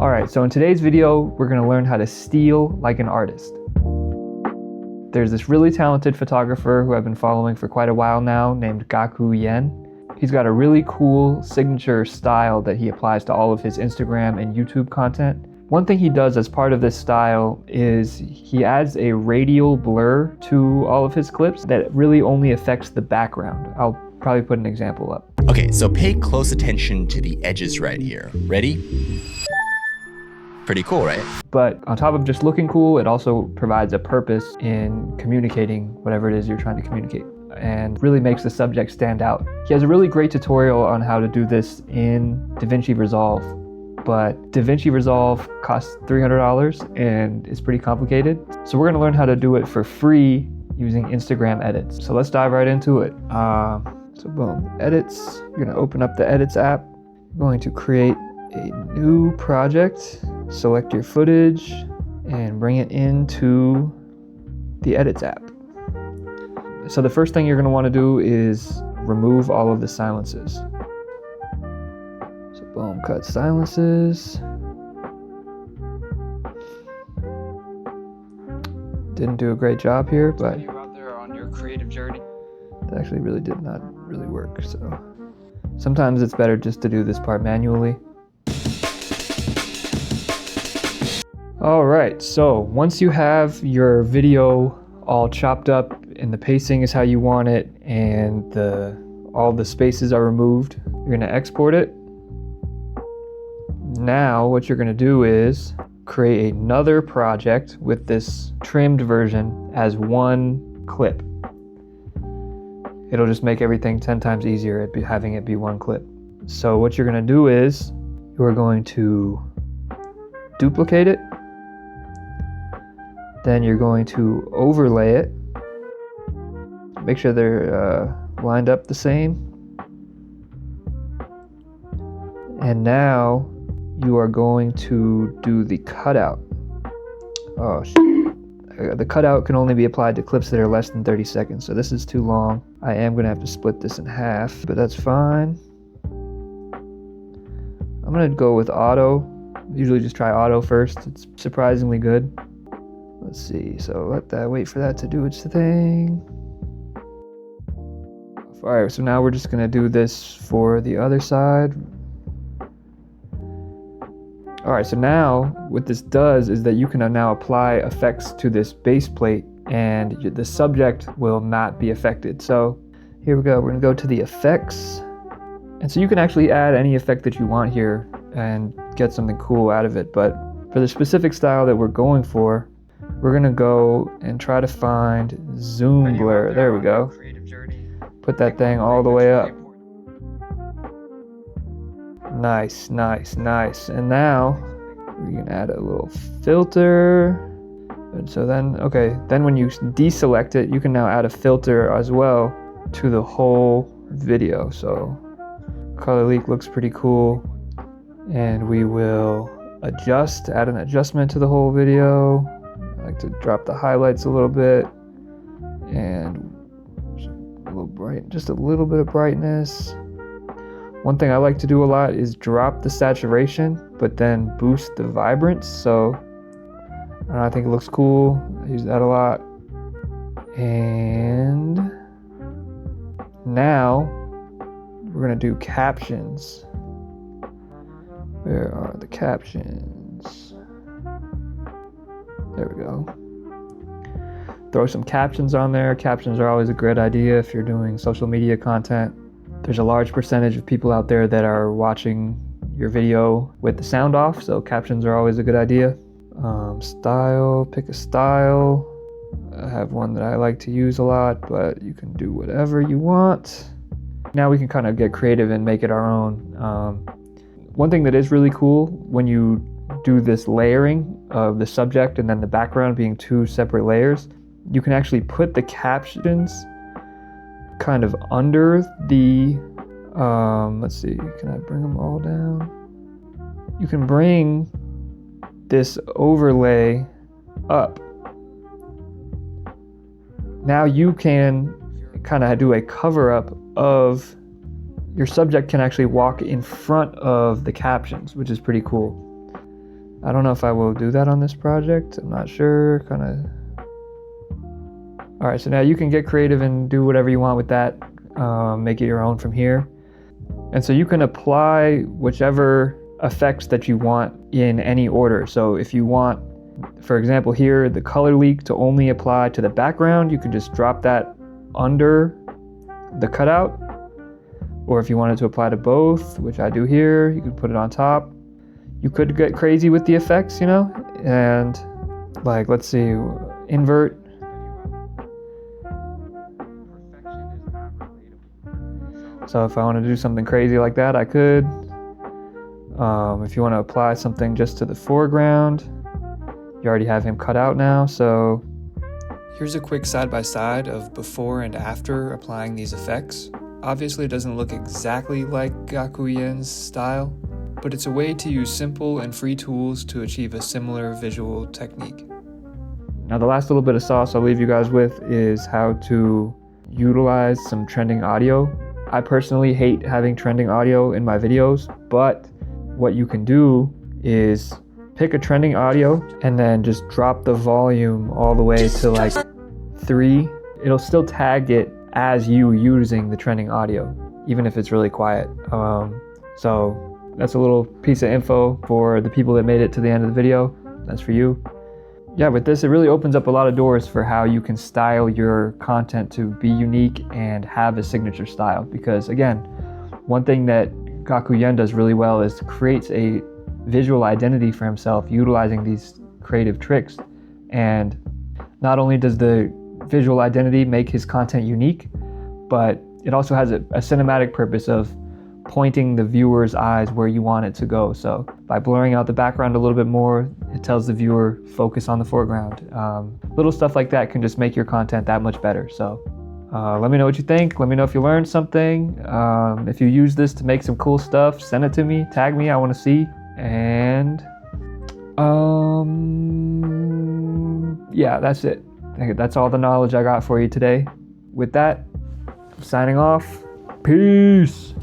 Alright, so in today's video, we're going to learn how to steal like an artist. There's this really talented photographer who I've been following for quite a while now named Gakuyen. He's got a really cool signature style that he applies to all of his Instagram and YouTube content. One thing he does as part of this style is he adds a radial blur to all of his clips that really only affects the background. I'll probably put an example up. Okay, so pay close attention to the edges right here. Ready? Pretty cool, right? But on top of just looking cool, it also provides a purpose in communicating whatever it is you're trying to communicate and really makes the subject stand out. He has a really great tutorial on how to do this in Davinci Resolve, but Davinci Resolve costs $300 and is pretty complicated. So we're gonna learn how to do it for free using Instagram edits. So let's dive right into it. So boom, edits. You're gonna open up the edits app. You're going to create a new project, select your footage and bring it into the edits app. So the first thing you're going to want to do is remove all of the silences. So boom, cut silences. Didn't do a great job here, but you're out there on your creative journey. That actually really did not really work. So sometimes it's better just to do this part manually. Alright, so once you have your video all chopped up and the pacing is how you want it and all the spaces are removed, you're going to export it. Now what you're going to do is create another project with this trimmed version as one clip. It'll just make everything 10 times easier having it be one clip. So what you're going to do is you're going to duplicate it. Then you're going to overlay it. Make sure they're lined up the same. And now you are going to do the cutout. Oh, the cutout can only be applied to clips that are less than 30 seconds, so this is too long. I am going to have to split this in half, but that's fine. I'm going to go with auto. Usually just try auto first. It's surprisingly good. Let's see, so wait for that to do its thing. Alright, so now we're just gonna do this for the other side. Alright, so now what this does is that you can now apply effects to this base plate and the subject will not be affected. So here we go, we're gonna go to the effects. And so you can actually add any effect that you want here and get something cool out of it. But for the specific style that we're going for, we're gonna go and try to find zoom blur. There we go. Put that thing all the way up. Nice, nice, nice. And now we can add a little filter. And so then, okay, then when you deselect it, you can now add a filter as well to the whole video. So color leak looks pretty cool. And we will add an adjustment to the whole video. I like to drop the highlights a little bit and just a little bit of brightness. One thing I like to do a lot is drop the saturation but then boost the vibrance. So I think it looks cool. I use that a lot. And now we're gonna do captions. Where are the captions? There we go. Throw some captions on there. Captions are always a great idea if you're doing social media content. There's a large percentage of people out there that are watching your video with the sound off, so captions are always a good idea. Style, pick a style. I have one that I like to use a lot, but you can do whatever you want. Now we can kind of get creative and make it our own. One thing that is really cool when you do this layering of the subject and then the background being two separate layers, you can actually put the captions kind of under the, let's see, can I bring them all down? You can bring this overlay up. Now you can kind of do a cover up of your subject can actually walk in front of the captions, which is pretty cool. I don't know if I will do that on this project. I'm not sure, kind of. All right, so now you can get creative and do whatever you want with that. Make it your own from here. And so you can apply whichever effects that you want in any order. So if you want, for example here, the color leak to only apply to the background, you can just drop that under the cutout. Or if you wanted to apply to both, which I do here, you could put it on top. You could get crazy with the effects, and like, let's see, invert. So if I want to do something crazy like that, I could. If you want to apply something just to the foreground, you already have him cut out now, so. Here's a quick side-by-side of before and after applying these effects. Obviously it doesn't look exactly like Gakuyen's style, but it's a way to use simple and free tools to achieve a similar visual technique. Now the last little bit of sauce I'll leave you guys with is how to utilize some trending audio. I personally hate having trending audio in my videos, but what you can do is pick a trending audio and then just drop the volume all the way to like 3. It'll still tag it as you using the trending audio, even if it's really quiet. So that's a little piece of info for the people that made it to the end of the video. That's for you. Yeah, with this, it really opens up a lot of doors for how you can style your content to be unique and have a signature style. Because again, one thing that Gakuyen does really well is creates a visual identity for himself utilizing these creative tricks. And not only does the visual identity make his content unique, but it also has a cinematic purpose of pointing the viewer's eyes where you want it to go. So by blurring out the background a little bit more, it tells the viewer focus on the foreground. Little stuff like that can just make your content that much better. So let me know what you think. Let me know if you learned something. If you use this to make some cool stuff, send it to me, tag me, I want to see. And yeah, that's it. That's all the knowledge I got for you today. With that, I'm signing off. Peace.